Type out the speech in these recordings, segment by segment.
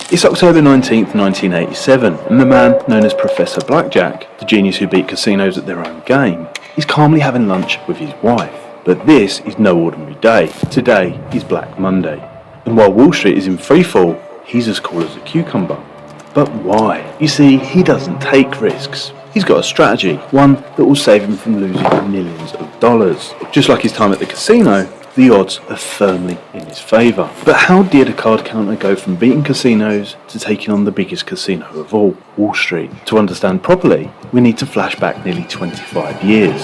It's October 19th, 1987, and the man known as Professor Blackjack, the genius who beat casinos at their own game, is calmly having lunch with his wife. But this is no ordinary day. Today is Black Monday. And while Wall Street is in freefall, he's as cool as a cucumber. But why? You see, he doesn't take risks. He's got a strategy, one that will save him from losing millions of dollars. Just like his time at the casino, the odds are firmly in his favour. But how did a card counter go from beating casinos to taking on the biggest casino of all, Wall Street? To understand properly, we need to flash back nearly 25 years.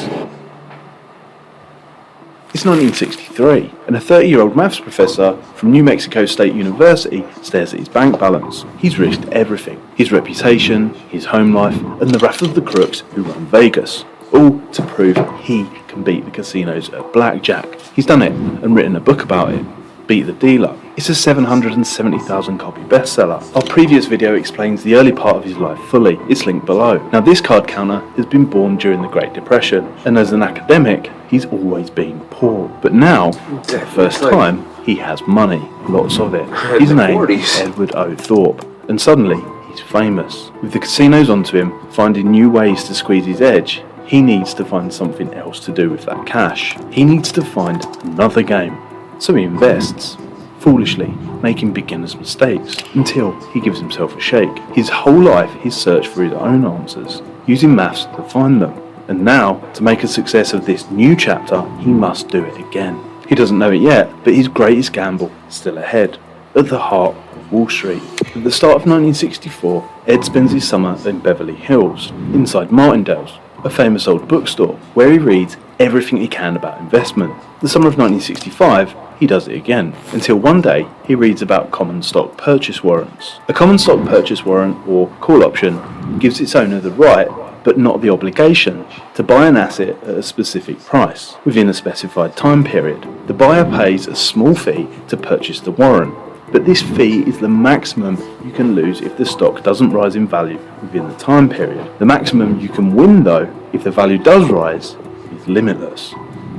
It's 1963, and a 30-year-old maths professor from New Mexico State University stares at his bank balance. He's risked everything: his reputation, his home life, and the wrath of the crooks who run Vegas, all to prove he can beat the casinos at blackjack. He's done it and written a book about it, Beat the Dealer. It's a 770,000 copy bestseller. Our previous video explains the early part of his life fully. It's linked below. Now, this card counter has been born during the Great Depression, and as an academic, he's always been poor. But now, for the first time, he has money, lots of it. His name is Edward O. Thorpe, and suddenly he's famous. With the casinos onto him, finding new ways to squeeze his edge, he needs to find something else to do with that cash. He needs to find another game. So he invests, foolishly, making beginner's mistakes, until he gives himself a shake. His whole life he's searched for his own answers, using maths to find them. And now, to make a success of this new chapter, he must do it again. He doesn't know it yet, but his greatest gamble is still ahead, at the heart of Wall Street. At the start of 1964, Ed spends his summer in Beverly Hills, inside Martindale's, a famous old bookstore, where he reads everything he can about investment. The summer of 1965, he does it again, until one day he reads about common stock purchase warrants. A common stock purchase warrant, or call option, gives its owner the right, but not the obligation, to buy an asset at a specific price, within a specified time period. The buyer pays a small fee to purchase the warrant, but this fee is the maximum you can lose if the stock doesn't rise in value within the time period. The maximum you can win, though, if the value does rise, is limitless.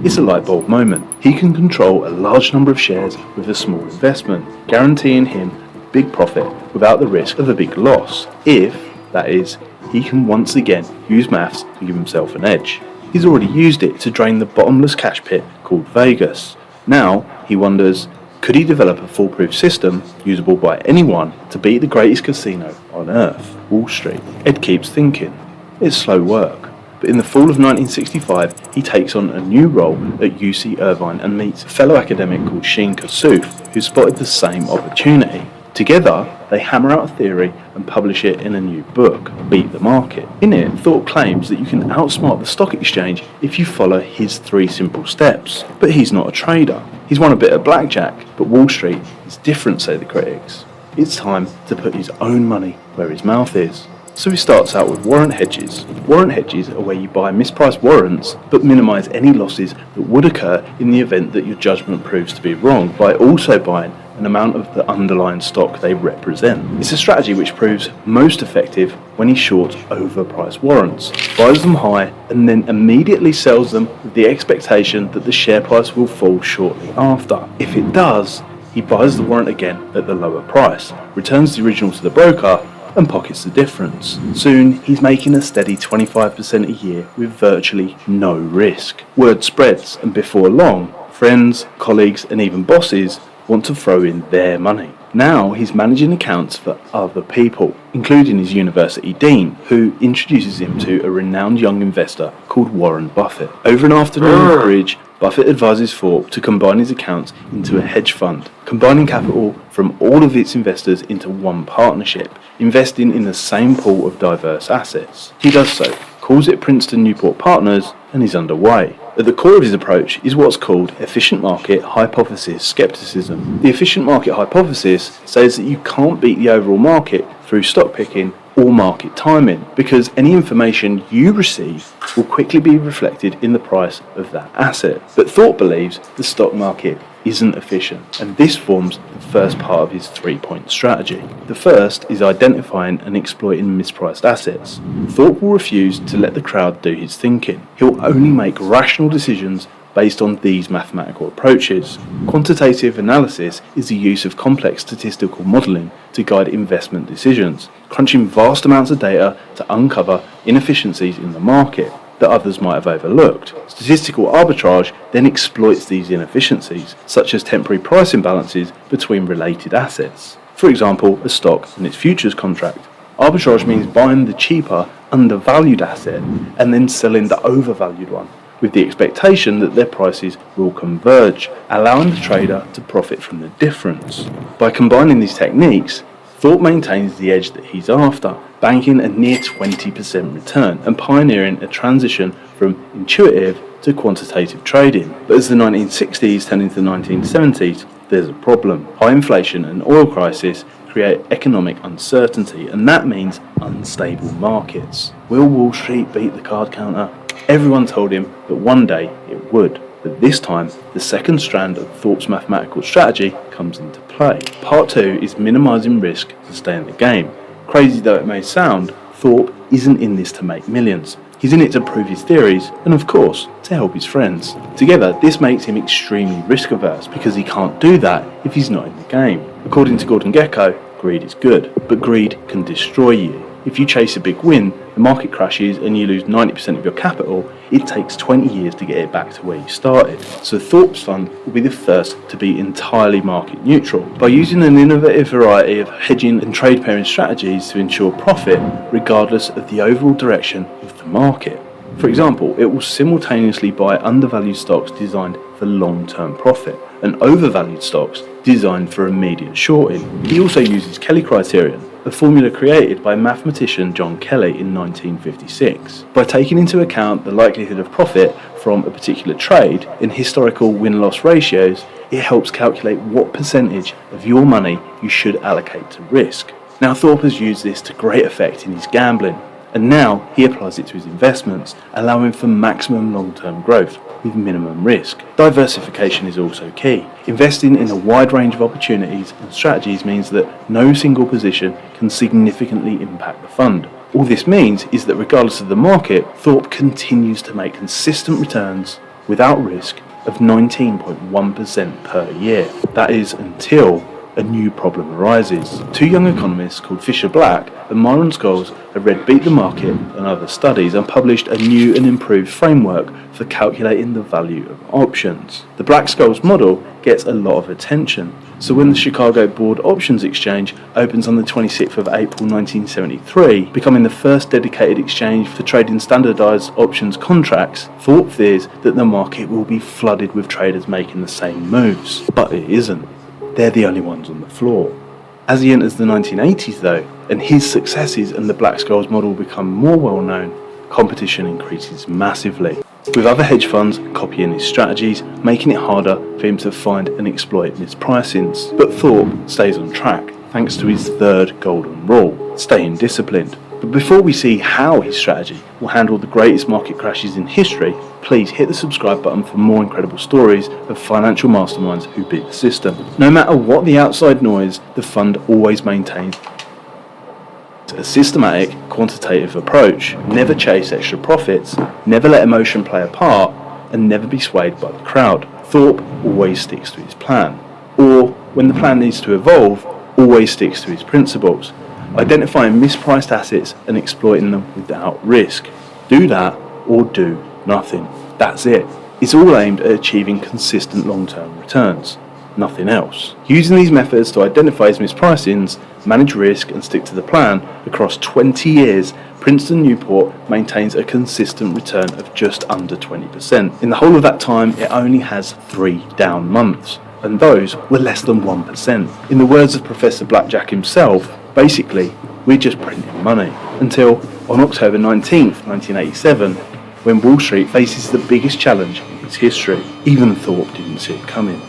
It's a light bulb moment. He can control a large number of shares with a small investment, guaranteeing him a big profit without the risk of a big loss, if, that is, he can once again use maths to give himself an edge. He's already used it to drain the bottomless cash pit called Vegas. Now, he wonders, could he develop a foolproof system, usable by anyone, to beat the greatest casino on earth, Wall Street? Ed keeps thinking. It's slow work. But in the fall of 1965, he takes on a new role at UC Irvine and meets a fellow academic called Sheen Kassouf, who spotted the same opportunity. Together, they hammer out a theory and publish it in a new book, Beat the Market. In it, Thorpe claims that you can outsmart the stock exchange if you follow his 3 simple steps. But he's not a trader. He's won a bit of blackjack, but Wall Street is different, say the critics. It's time to put his own money where his mouth is. So he starts out with warrant hedges. Warrant hedges are where you buy mispriced warrants but minimise any losses that would occur in the event that your judgment proves to be wrong by also buying an amount of the underlying stock they represent. It's a strategy which proves most effective when he shorts overpriced warrants, buys them high and then immediately sells them with the expectation that the share price will fall shortly after. If it does, he buys the warrant again at the lower price, returns the original to the broker and pockets the difference. Soon, he's making a steady 25% a year with virtually no risk. Word spreads, and before long, friends, colleagues, and even bosses want to throw in their money. Now he's managing accounts for other people, including his university dean, who introduces him to a renowned young investor called Warren Buffett. Over an afternoon at bridge, Buffett advises Thorpe to combine his accounts into a hedge fund, combining capital from all of its investors into one partnership, investing in the same pool of diverse assets. He does so, calls it Princeton Newport Partners, and is underway. At the core of his approach is what's called efficient market hypothesis skepticism. The efficient market hypothesis says that you can't beat the overall market through stock picking or market timing, because any information you receive will quickly be reflected in the price of that asset. But Thorpe believes the stock market isn't efficient, and this forms the first part of his 3-point strategy. The first is identifying and exploiting mispriced assets. Thorpe will refuse to let the crowd do his thinking. He'll only make rational decisions based on these mathematical approaches. Quantitative analysis is the use of complex statistical modelling to guide investment decisions, crunching vast amounts of data to uncover inefficiencies in the market that others might have overlooked. Statistical arbitrage then exploits these inefficiencies, such as temporary price imbalances between related assets. For example, a stock and its futures contract. Arbitrage means buying the cheaper, undervalued asset and then selling the overvalued one, with the expectation that their prices will converge, allowing the trader to profit from the difference. By combining these techniques, Thorpe maintains the edge that he's after, banking a near 20% return and pioneering a transition from intuitive to quantitative trading. But as the 1960s turn into the 1970s, there's a problem. High inflation and oil crisis create economic uncertainty, and that means unstable markets. Will Wall Street beat the card counter? Everyone told him that one day it would. But this time, the second strand of Thorpe's mathematical strategy comes into play. Part 2 is minimising risk to stay in the game. Crazy though it may sound, Thorpe isn't in this to make millions. He's in it to prove his theories and, of course, to help his friends. Together, this makes him extremely risk-averse because he can't do that if he's not in the game. According to Gordon Gekko, greed is good, but greed can destroy you. If you chase a big win, the market crashes and you lose 90% of your capital, it takes 20 years to get it back to where you started. So Thorpe's fund will be the first to be entirely market neutral by using an innovative variety of hedging and trade pairing strategies to ensure profit regardless of the overall direction of the market. For example, it will simultaneously buy undervalued stocks designed for long-term profit and overvalued stocks designed for immediate shorting. He also uses Kelly criterion, a formula created by mathematician John Kelly in 1956. By taking into account the likelihood of profit from a particular trade in historical win-loss ratios, it helps calculate what percentage of your money you should allocate to risk. Now, Thorpe has used this to great effect in his gambling, and now he applies it to his investments, allowing for maximum long-term growth with minimum risk. Diversification is also key. Investing in a wide range of opportunities and strategies means that no single position can significantly impact the fund. All this means is that regardless of the market, Thorpe continues to make consistent returns without risk of 19.1% per year. That is until a new problem arises. Two young economists called Fisher Black and Myron Scholes have read Beat the Market and other studies and published a new and improved framework for calculating the value of options. The Black-Scholes model gets a lot of attention, so when the Chicago Board Options Exchange opens on the 26th of April 1973, becoming the first dedicated exchange for trading standardized options contracts, Thorpe fears that the market will be flooded with traders making the same moves. But it isn't. They're the only ones on the floor. As he enters the 1980s though, and his successes and the Black-Scholes model become more well known, competition increases massively, with other hedge funds copying his strategies, making it harder for him to find and exploit mispricings. But Thorpe stays on track thanks to his third golden rule, staying disciplined. But before we see how his strategy will handle the greatest market crashes in history, please hit the subscribe button for more incredible stories of financial masterminds who beat the system. No matter what the outside noise, the fund always maintains a systematic, quantitative approach. Never chase extra profits, never let emotion play a part, and never be swayed by the crowd. Thorpe always sticks to his plan. Or, when the plan needs to evolve, always sticks to his principles, identifying mispriced assets and exploiting them without risk. Do that or do nothing. That's it. It's all aimed at achieving consistent long-term returns. Nothing else. Using these methods to identify his mispricings, manage risk and stick to the plan, across 20 years, Princeton Newport maintains a consistent return of just under 20%. In the whole of that time, it only has 3 down months, and those were less than 1%. In the words of Professor Blackjack himself, basically, we're just printing money. Until, on October 19th, 1987, when Wall Street faces the biggest challenge in its history. Even Thorpe didn't see it coming.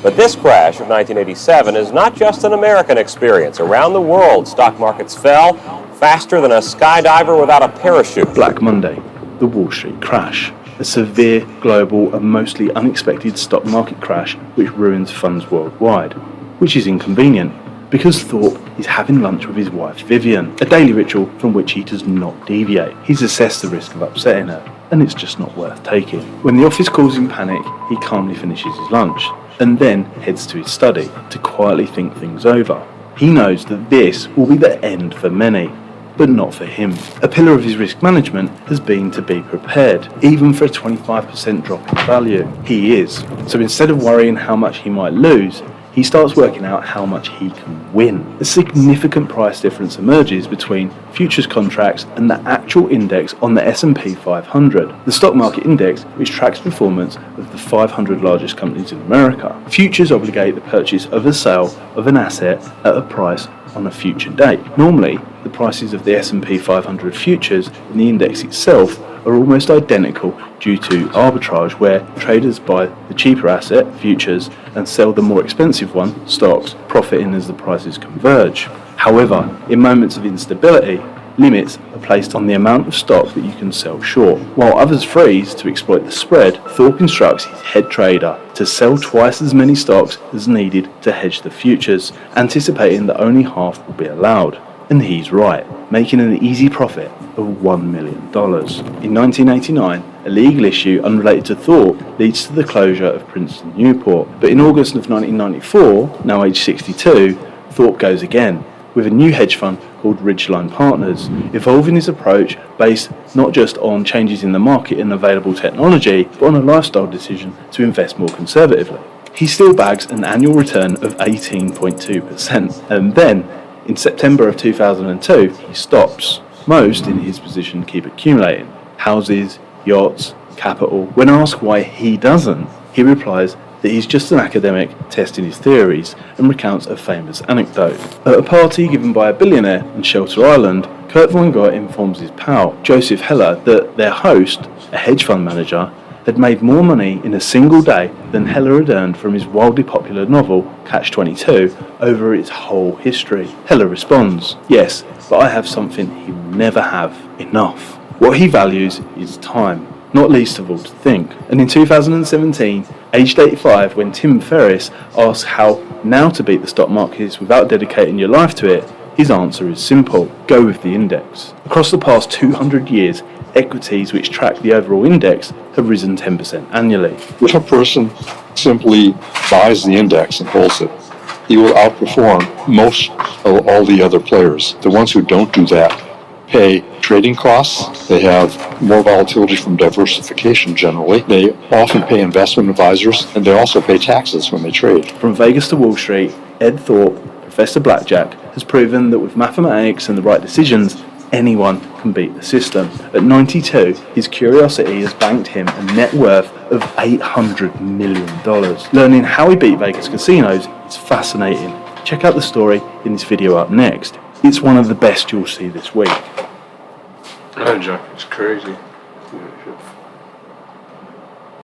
But this crash of 1987 is not just an American experience. Around the world, stock markets fell faster than a skydiver without a parachute. Black Monday, the Wall Street crash. A severe, global and mostly unexpected stock market crash which ruins funds worldwide. Which is inconvenient, because Thorpe is having lunch with his wife Vivian, a daily ritual from which he does not deviate. He's assessed the risk of upsetting her. and it's just not worth taking. When the office calls in panic, he calmly finishes his lunch and then heads to his study to quietly think things over. He knows that this will be the end for many, but not for him. A pillar of his risk management has been to be prepared, even for a 25% drop in value. He is. So instead of worrying how much he might lose, he starts working out how much he can win. A significant price difference emerges between futures contracts and the actual index on the S&P 500, the stock market index which tracks performance of the 500 largest companies in America. Futures obligate the purchase of a sale of an asset at a price on a future date. Normally, the prices of the S&P 500 futures and the index itself are almost identical due to arbitrage, where traders buy the cheaper asset, futures, and sell the more expensive one, stocks, profiting as the prices converge. However, in moments of instability, limits are placed on the amount of stock that you can sell short. While others freeze to exploit the spread, Thorpe instructs his head trader to sell twice as many stocks as needed to hedge the futures, anticipating that only half will be allowed. And he's right, making an easy profit of $1 million. In 1989, a legal issue unrelated to Thorpe leads to the closure of Princeton Newport. But in August of 1994, now age 62, Thorpe goes again, with a new hedge fund called Ridgeline Partners, evolving his approach based not just on changes in the market and available technology, but on a lifestyle decision to invest more conservatively. He still bags an annual return of 18.2%, and then, in September of 2002, he stops. Most in his position keep accumulating houses, yachts, capital. When asked why he doesn't, he replies that he's just an academic testing his theories and recounts a famous anecdote. At a party given by a billionaire in Shelter Island, Kurt Vonnegut informs his pal, Joseph Heller, that their host, a hedge fund manager, had made more money in a single day than Heller had earned from his wildly popular novel, Catch-22, over its whole history. Heller responds, "Yes, but I have something he will never have, enough." What he values is time, not least of all to think. And in 2017, aged 85, when Tim Ferriss asks how now to beat the stock markets without dedicating your life to it, his answer is simple: go with the index. Across the past 200 years, equities which track the overall index have risen 10% annually. If a person simply buys the index and holds it, he will outperform most of all the other players. The ones who don't do that pay trading costs. They have more volatility from diversification generally. They often pay investment advisors, and they also pay taxes when they trade. From Vegas to Wall Street, Ed Thorpe, Professor Blackjack, has proven that with mathematics and the right decisions, anyone can beat the system. At 92, his curiosity has banked him a net worth of $800 million. Learning how he beat Vegas casinos is fascinating. Check out the story in this video up next. It's one of the best you'll see this week. Jack, it's crazy.